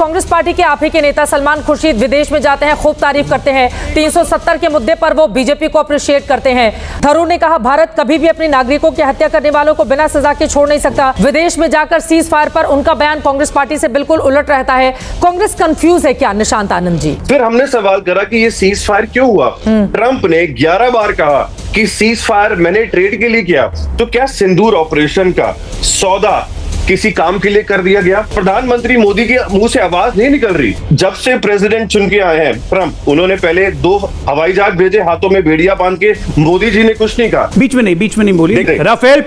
Congress party के आप ही के नेता सलमान खुर्शीद विदेश में जाते हैं, खूब तारीफ करते हैं। 370 के मुद्दे पर वो बीजेपी को अप्रिशिएट करते हैं। थरूर ने कहा, भारत कभी भी अपने नागरिकों की हत्या करने वालों को बिना सजा के छोड़ नहीं सकता। विदेश में जाकर सीज फायर पर उनका बयान कांग्रेस पार्टी से बिल्कुल उलट रहता है। कांग्रेस कंफ्यूज है क्या? निशांत आनंद जी। फिर हमने सवाल करा कि ये सीज फायर क्यों हुआ। ट्रंप ने 11 बार कहा कि सीज फायर मैंने ट्रेड के लिए किया, तो क्या सिंदूर ऑपरेशन का सौदा किसी काम के लिए कर दिया गया? प्रधानमंत्री मोदी के मुंह से आवाज नहीं निकल रही। जब से प्रेसिडेंट चुन के आए हैं ट्रंप, उन्होंने पहले 2 हवाई जहाज भेजे, हाथों में बेड़िया बांध के। मोदी जी ने कुछ नहीं कहा। बीच में नहीं बोली। राफेल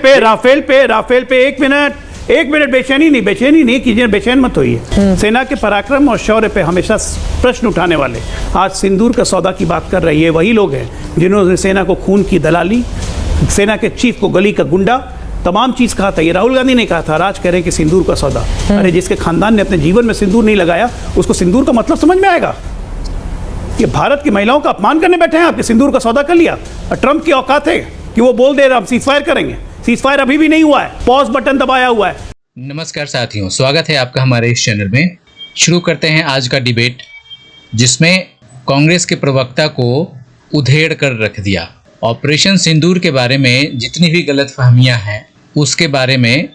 पे एक मिनट बेचैनी नहीं कीजिए, बेचैन मत होइए। सेना के पराक्रम और शौर्य पे हमेशा प्रश्न उठाने वाले आज सिंदूर का सौदा की बात कर रही है वही लोग हैं जिन्होंने सेना को खून की दलाली, सेना के चीफ को गली का गुंडा, तमाम चीज कहा था। ये राहुल गांधी ने कहा था, आज कह रहे हैं कि सिंदूर का सौदा। अरे जिसके खानदान ने अपने जीवन में सिंदूर नहीं लगाया उसको सिंदूर का मतलब समझ में आएगा? ये भारत की महिलाओं का अपमान करने बैठे हैं आपके। सिंदूर का सौदा कर लिया और ट्रंप की औकात है कि वो बोल दे रहा हम सीज फायर करेंगे। सीज फायर अभी भी नहीं हुआ है, पॉज बटन दबाया हुआ है। नमस्कार साथियों, स्वागत है आपका हमारे इस चैनल में। शुरू करते हैं आज का डिबेट, जिसमें कांग्रेस के प्रवक्ता को उधेड़ कर रख दिया। ऑपरेशन सिंदूर के बारे में जितनी भी गलतफहमियां हैं उसके बारे में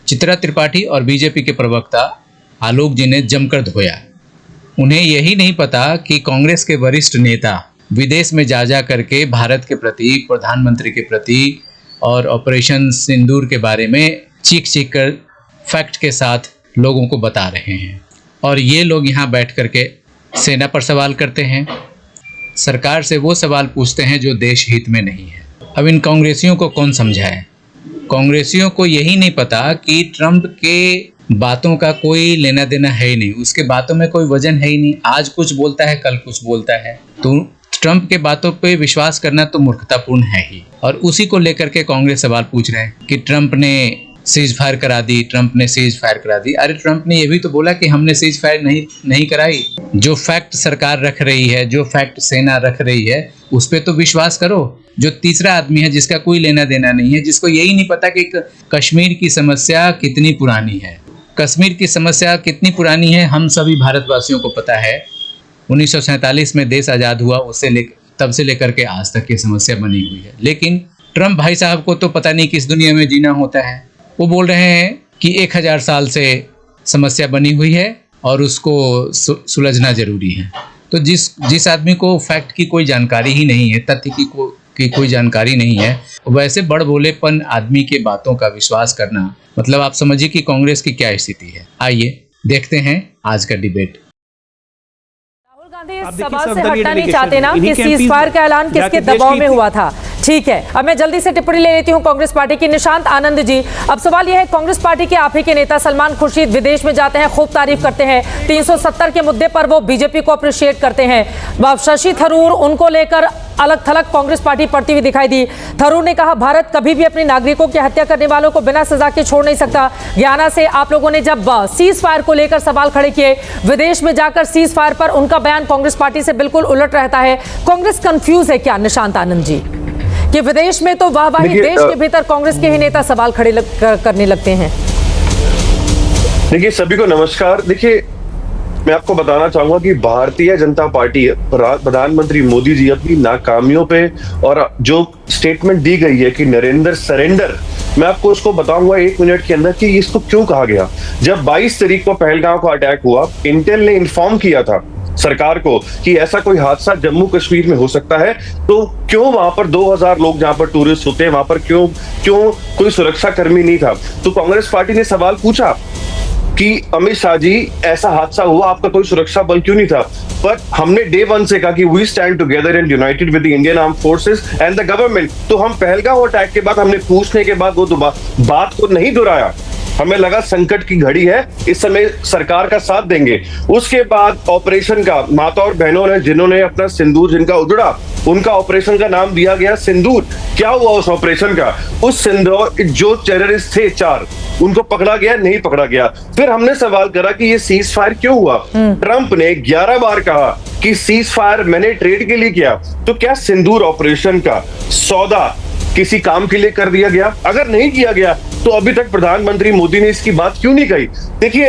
चित्रा त्रिपाठी और बीजेपी के प्रवक्ता आलोक जी ने जमकर धोया। उन्हें यही नहीं पता कि कांग्रेस के वरिष्ठ नेता विदेश में जा करके भारत के प्रति, प्रधानमंत्री के प्रति और ऑपरेशन सिंदूर के बारे में चीख कर फैक्ट के साथ लोगों को बता रहे हैं। और ये लोग यहाँ बैठ करके सेना पर सवाल करते हैं, सरकार से वो सवाल पूछते हैं जो देश हित में नहीं है। अब इन कांग्रेसियों को कौन समझाए? कांग्रेसियों को यही नहीं पता कि ट्रंप के बातों का कोई लेना देना है ही नहीं, उसके बातों में कोई वजन है ही नहीं। आज कुछ बोलता है, कल कुछ बोलता है। तो ट्रंप के बातों पे विश्वास करना तो मूर्खतापूर्ण है ही। और उसी को लेकर के कांग्रेस सवाल पूछ रहे हैं कि ट्रंप ने सीज फायर करा दी, ट्रंप ने सीज फायर करा दी। अरे ट्रंप ने यह भी तो बोला कि हमने सीज फायर नहीं कराई। जो फैक्ट सरकार रख रही है, जो फैक्ट सेना रख रही है, उस पर तो विश्वास करो। जो तीसरा आदमी है जिसका कोई लेना देना नहीं है, जिसको यही नहीं पता कि कश्मीर की समस्या कितनी पुरानी है। कश्मीर की समस्या कितनी पुरानी है हम सभी भारतवासियों को पता है। 1947 में देश आज़ाद हुआ, तब से लेकर के आज तक ये समस्या बनी हुई है। लेकिन ट्रंप भाई साहब को तो पता नहीं किस दुनिया में जीना होता है। वो बोल रहे हैं कि 1000 साल से समस्या बनी हुई है और उसको सुलझना जरूरी है। तो जिस आदमी को फैक्ट की कोई जानकारी ही नहीं है, तथ्य की कोई जानकारी नहीं है, वैसे बड़ भोलेपन आदमी के बातों का विश्वास करना, मतलब आप समझिए कि कांग्रेस की क्या स्थिति है। आइए देखते हैं आज का डिबेट। राहुल गांधी इस सवाल से हटना नहीं चाहते ना कि सीज फायर का ऐलान किसके दबाव में हुआ था। ठीक है, अब मैं जल्दी से टिप्पणी ले लेती हूं कांग्रेस पार्टी की। निशांत आनंद जी, अब सवाल यह है, कांग्रेस पार्टी के आप ही के नेता सलमान खुर्शीद विदेश में जाते हैं, खूब तारीफ करते हैं। 370 के मुद्दे पर वो बीजेपी को अप्रिशिएट करते हैं। शशि थरूर उनको लेकर अलग थलग कांग्रेस पार्टी पड़ती हुई दिखाई दी। थरूर ने कहा, भारत कभी भी अपने नागरिकों की हत्या करने वालों को बिना सजा के छोड़ नहीं सकता। ज्ञाना से आप लोगों ने जब सीज फायर को लेकर सवाल खड़े किए, विदेश में जाकर सीज फायर पर उनका बयान कांग्रेस पार्टी से बिल्कुल उलट रहता है। कांग्रेस कंफ्यूज है क्या? निशांत आनंद जी, कि विदेश में तो वाहवाही, देश के भीतर कांग्रेस के ही नेता सवाल खड़े करने लगते हैं। देखिए, सभी को नमस्कार। देखिए, मैं आपको बताना चाहूंगा कि भारतीय जनता पार्टी, प्रधानमंत्री मोदी जी अपनी नाकामियों पे और जो स्टेटमेंट दी गई है कि नरेंद्र सरेंडर, मैं आपको उसको बताऊंगा 1 मिनट के अंदर कि इसको क्यों कहा गया। जब 22 तारीख को पहलगांव का अटैक हुआ, इंटेल ने इन्फॉर्म किया था सरकार को कि ऐसा कोई हादसा जम्मू कश्मीर में हो सकता है, तो क्यों वहां पर 2000 लोग जहां पर टूरिस्ट होते हैं वहां पर क्यों कोई सुरक्षा कर्मी नहीं था? तो कांग्रेस पार्टी ने सवाल पूछा कि अमित शाह जी, ऐसा हादसा हुआ, आपका कोई सुरक्षा बल क्यों नहीं था? पर हमने डे 1 से कहा कि we stand together and united with the Indian arm forces and the government. तो हम पहलगांव अटैक के बाद हमने पूछने के बाद वो बात को नहीं दोहराया। हमें लगा संकट की घड़ी है, इस समय सरकार का साथ देंगे। उसके बाद ऑपरेशन का, माता और बहनों ने जिन्होंने अपना सिंदूर जिनका उधड़ा, उनका ऑपरेशन का नाम दिया गया सिंदूर। क्या हुआ उस ऑपरेशन का? उस सिंदूर, जो टेररिस्ट थे 4, उनको पकड़ा गया? नहीं पकड़ा गया। फिर हमने सवाल करा कि ये सीज फायर क्यों हुआ। ट्रंप ने 11 बार कहा कि सीज फायर मैंने ट्रेड के लिए किया, तो क्या सिंदूर ऑपरेशन का सौदा किसी काम के लिए कर दिया गया? अगर नहीं किया गया तो अभी तक प्रधानमंत्री मोदी ने इसकी बात क्यों नहीं कही? देखिए,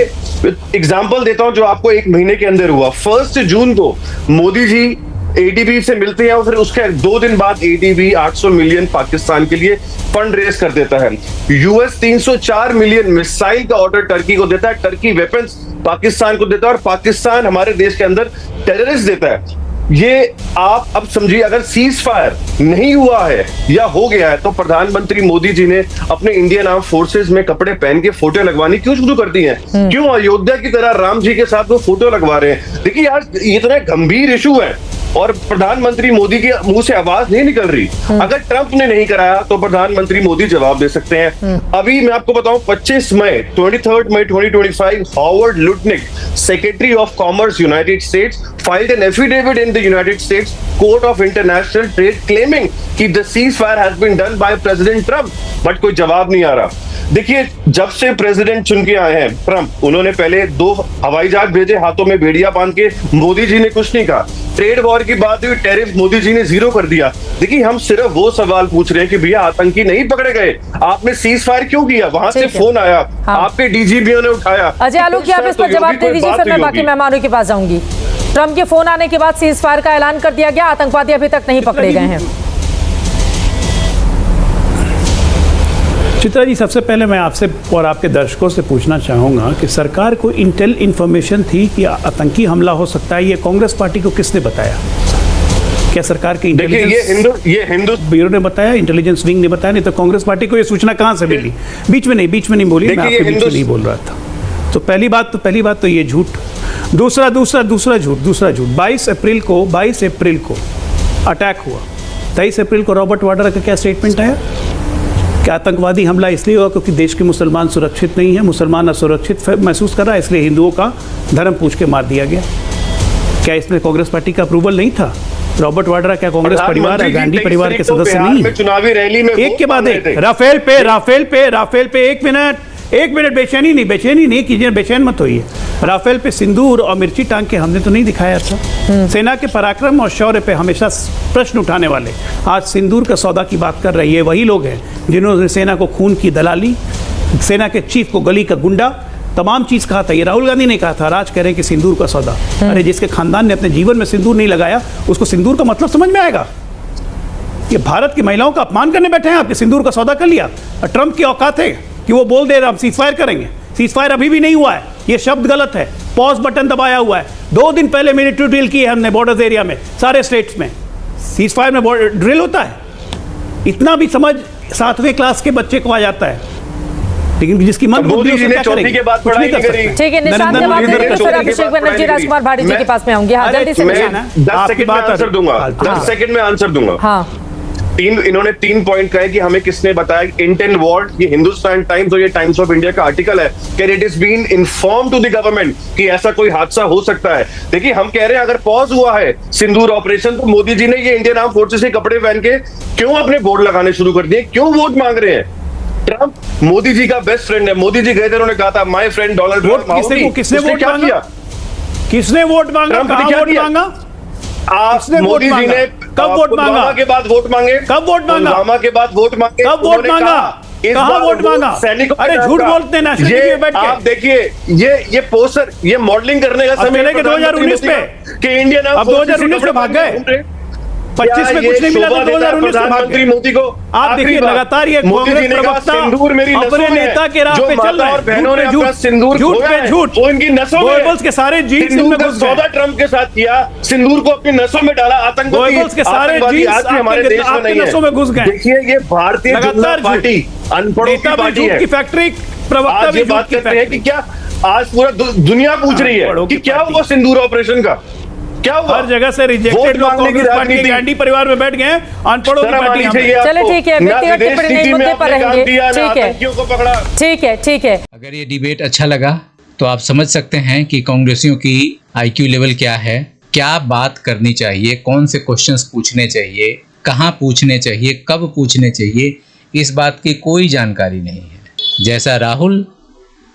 एग्जाम्पल देता हूं जो आपको 1 महीने के अंदर हुआ। 1 जून को मोदी जी एडीबी से मिलते हैं और फिर उसके 2 दिन बाद एडीबी 800 मिलियन पाकिस्तान के लिए फंड रेज कर देता है। यूएस 304 मिलियन मिसाइल का ऑर्डर टर्की को देता है, टर्की वेपन्स पाकिस्तान को देता है और पाकिस्तान हमारे देश के अंदर टेररिस्ट देता है। ये आप अब समझिए, अगर सीज फायर नहीं हुआ है या हो गया है तो प्रधानमंत्री मोदी जी ने अपने इंडियन आर्म फोर्सेस में कपड़े पहन के फोटो लगवानी क्यों शुरू कर दी है? क्यों अयोध्या की तरह राम जी के साथ वो फोटो लगवा रहे हैं? देखिए यार, इतना गंभीर इशू है और प्रधानमंत्री मोदी के मुंह से आवाज नहीं निकल रही। अगर ट्रंप ने नहीं कराया तो प्रधानमंत्री मोदी जवाब दे सकते हैं। अभी मैं आपको बताऊं, 23 मई 2025 Howard Lutnick, secretary of commerce United states, filed an affidavit in the United States Court of International Trade claiming कि the ceasefire has been done by President Trump, but कोई जवाब नहीं आ रहा। देखिए, जब से प्रेसिडेंट चुन के आए हैं ट्रंप, उन्होंने पहले 2 हवाई जहाज भेजे हाथों में बेड़िया बांध के, मोदी जी ने कुछ नहीं कहा। ट्रेड वॉर की बात हुई, टैरिफ मोदी जी ने 0 कर दिया। देखिए, हम सिर्फ वो सवाल पूछ रहे हैं कि भैया आतंकी नहीं पकड़े गए, आपने सीज फायर क्यों किया? वहां से फोन आया, आपके डीजीपीओ ने उठाया। अजय आलोक, आप इस पर जवाब दे दीजिए, फिर मैं बाकी मेहमानों के पास जाऊंगी। ट्रंप के फोन आने के बाद सीज फायर का ऐलान कर दिया गया, आतंकवादी अभी तक नहीं पकड़े गए हैं। चित्रा जी, सबसे पहले मैं आपसे और आपके दर्शकों से पूछना चाहूंगा कि सरकार को इंटेल इन्फॉर्मेशन थी कि आतंकी हमला हो सकता है, ये कांग्रेस पार्टी को किसने बताया? क्या सरकार के इंटेलिजेंस ये हिंदू ब्यूरो ने बताया, इंटेलिजेंस विंग ने बताया? नहीं तो कांग्रेस पार्टी को ये सूचना कहां से मिली? बीच में नहीं बोली, मैं आपके बीच में नहीं बोल रहा था। तो पहली बात तो ये झूठ। दूसरा झूठ 22 अप्रैल को अटैक हुआ। 23 अप्रैल को रॉबर्ट वाड्रा का क्या स्टेटमेंट आया कि आतंकवादी हमला इसलिए हुआ क्योंकि देश के मुसलमान सुरक्षित नहीं है, मुसलमान असुरक्षित महसूस कर रहा है, इसलिए हिंदुओं का धर्म पूछ के मार दिया गया। क्या इसमें कांग्रेस पार्टी का अप्रूवल नहीं था? रॉबर्ट वाड्रा क्या कांग्रेस परिवार है, गांधी परिवार के सदस्य नहीं है? चुनावी रैली में एक के बाद एक राफेल पे एक मिनट बेचैनी नहीं कीजिए, बेचैन मत होइए। राफेल पे सिंदूर और मिर्ची टांग के हमने तो नहीं दिखाया था। सेना के पराक्रम और शौर्य पे हमेशा प्रश्न उठाने वाले आज सिंदूर का सौदा की बात कर रही है वही लोग हैं जिन्होंने सेना को खून की दलाली, सेना के चीफ को गली का गुंडा, तमाम चीज़ कहा था। ये राहुल गांधी ने कहा था, आज कह रहे हैं कि सिंदूर का सौदा। अरे जिसके खानदान ने अपने जीवन में सिंदूर नहीं लगाया उसको सिंदूर का मतलब समझ में आएगा? ये भारत की महिलाओं का अपमान करने बैठे हैं आपके, सिंदूर का सौदा कर लिया। और ट्रंप की औकात है कि वो बोल दे रहा हम सीज फायर करेंगे। सीज फायर अभी भी नहीं हुआ है, ये शब्द गलत है। पॉज बटन दबाया हुआ है। 2 दिन पहले मिलिट्री ड्रिल की है हमने बॉर्डर एरिया में, सारे स्टेट्स में। सीज फायर में ड्रिल होता है? इतना भी समझ 7वें क्लास के बच्चे को आ जाता है, लेकिन जिसकी मन बुद्धि उसने क्या करेगी? कुछ नहीं कर सकते। ठीक है, निशांत जवाब दे देंगे, फिर अभिषेक बनर्जी राजकुमार भाटी जी के पास में आऊंगी। हाँ, जल्दी से निशांत। 10 सेकंड में आंसर दूंगा, 10 सेकंड में आंसर दूंगा। हाँ, इन्होंने 3 पॉइंट कहे कि हमें किसने बताया। इंटेन वॉर्ड, ये हिंदुस्तान टाइम्स और ये टाइम्स ऑफ इंडिया का आर्टिकल है कि it is been inform to the government कि ऐसा कोई हादसा हो सकता है। देखिए, हम कह रहे हैं अगर पॉज हुआ है सिंदूर ऑपरेशन तो मोदी जी ने ये इंडियन आर्म फोर्सेस के कपड़े पहन के क्यों अपने बोर्ड लगाने शुरू कर दिए? क्यों वोट मांग रहे हैं? ट्रंप मोदी जी का बेस्ट फ्रेंड है। मोदी जी गए थे, उन्होंने कहा था माय फ्रेंड डोनाल्ड ट्रंप। किसने वोट मांगा? कहां वोट मांगा? मोदी जी ने कब वोट मांगा? के बाद वोट मांगे। कब वोट मांगा? पुलवामा के बाद वोट मांगे। कब वोट मांगा? कहां वोट मांगा? सैनिकों, अरे झूठ बोलते हैं नेशनल टीवी पे बैठ के। आप देखिए, ये पोस्टर, ये मॉडलिंग करने का समय है 2019 पे कि इंडियन अब 2019 में भाग गए। 25 में कुछ नहीं मिला तो 2019 में भाग गए। मोदी को आप देखिए लगातार ये कांग्रेस प्रवक्ता अपने नेता के राह पे चल रहे हैं। झूठ पे झूठ, वो इनकी नसों में, गोयबल्स के सारे जीन्स इनमें घुस गए। सौदा ट्रंप के साथ किया, सिंदूर को अपनी नसों में डाला। आतंकवादी, गोयबल्स के सारे जीन्स हमारे देश में नहीं है, नसों में घुस गए। देखिए, ये भारतीय जनता पार्टी अनपढ़ों की पार्टी है। की फैक्ट्री प्रवक्ता भी बात करते हैं कि क्या आज पूरा दुनिया पूछ रही है कि क्या हुआ सिंदूर ऑपरेशन का? क्या हुआ? हर जगह से रिजेक्टेड लोग कांग्रेस पार्टी के गांधी परिवार में बैठ गए, अनपढ़ों की पार्टी। चलो ठीक है, व्यक्तिगत टिप्पणी नहीं, मुद्दे पर रहेंगे। ठीक है। अगर ये डिबेट अच्छा लगा तो आप समझ सकते हैं कि कांग्रेसियों की IQ लेवल क्या है, क्या बात करनी चाहिए, कौन से क्वेश्चंस पूछने चाहिए, कहाँ पूछने चाहिए, कब पूछने चाहिए, इस बात की कोई जानकारी नहीं है। जैसा राहुल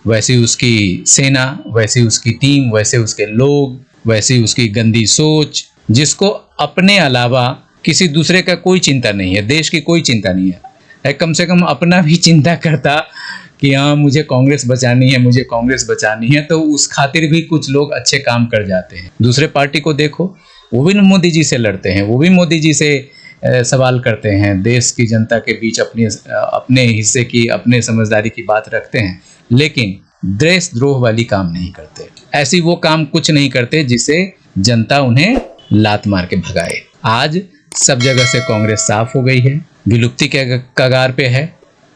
वैसी उसकी सेना, वैसी उसकी टीम, वैसे उसके लोग, वैसी उसकी गंदी सोच, जिसको अपने अलावा किसी दूसरे का कोई चिंता नहीं है, देश की कोई चिंता नहीं है, कम से कम अपना भी चिंता करता कि हाँ मुझे कांग्रेस बचानी है, मुझे कांग्रेस बचानी है, तो उस खातिर भी कुछ लोग अच्छे काम कर जाते हैं। दूसरे पार्टी को देखो, वो भी मोदी जी से लड़ते हैं, वो भी मोदी जी से सवाल करते हैं, देश की जनता के बीच अपने हिस्से की, अपने समझदारी की बात रखते हैं, लेकिन देशद्रोह वाली काम नहीं करते। ऐसी वो काम कुछ नहीं करते जिससे जनता उन्हें लात मार के भगाए। आज सब जगह से कांग्रेस साफ हो गई है, विलुप्ति के कगार पे है।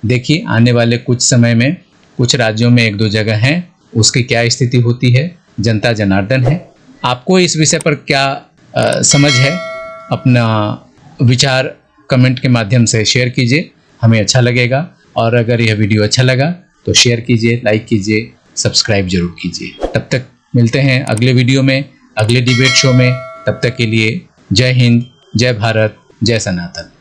देखिए आने वाले कुछ समय में कुछ राज्यों में 1-2 जगह हैं, उसकी क्या स्थिति होती है, जनता जनार्दन है। आपको इस विषय पर क्या समझ है, अपना विचार कमेंट के माध्यम से शेयर कीजिए, हमें अच्छा लगेगा। और अगर यह वीडियो अच्छा लगा तो शेयर कीजिए, लाइक कीजिए, सब्सक्राइब जरूर कीजिए। तब तक मिलते हैं अगले वीडियो में, अगले डिबेट शो में। तब तक के लिए जय हिंद, जय भारत, जय सनातन।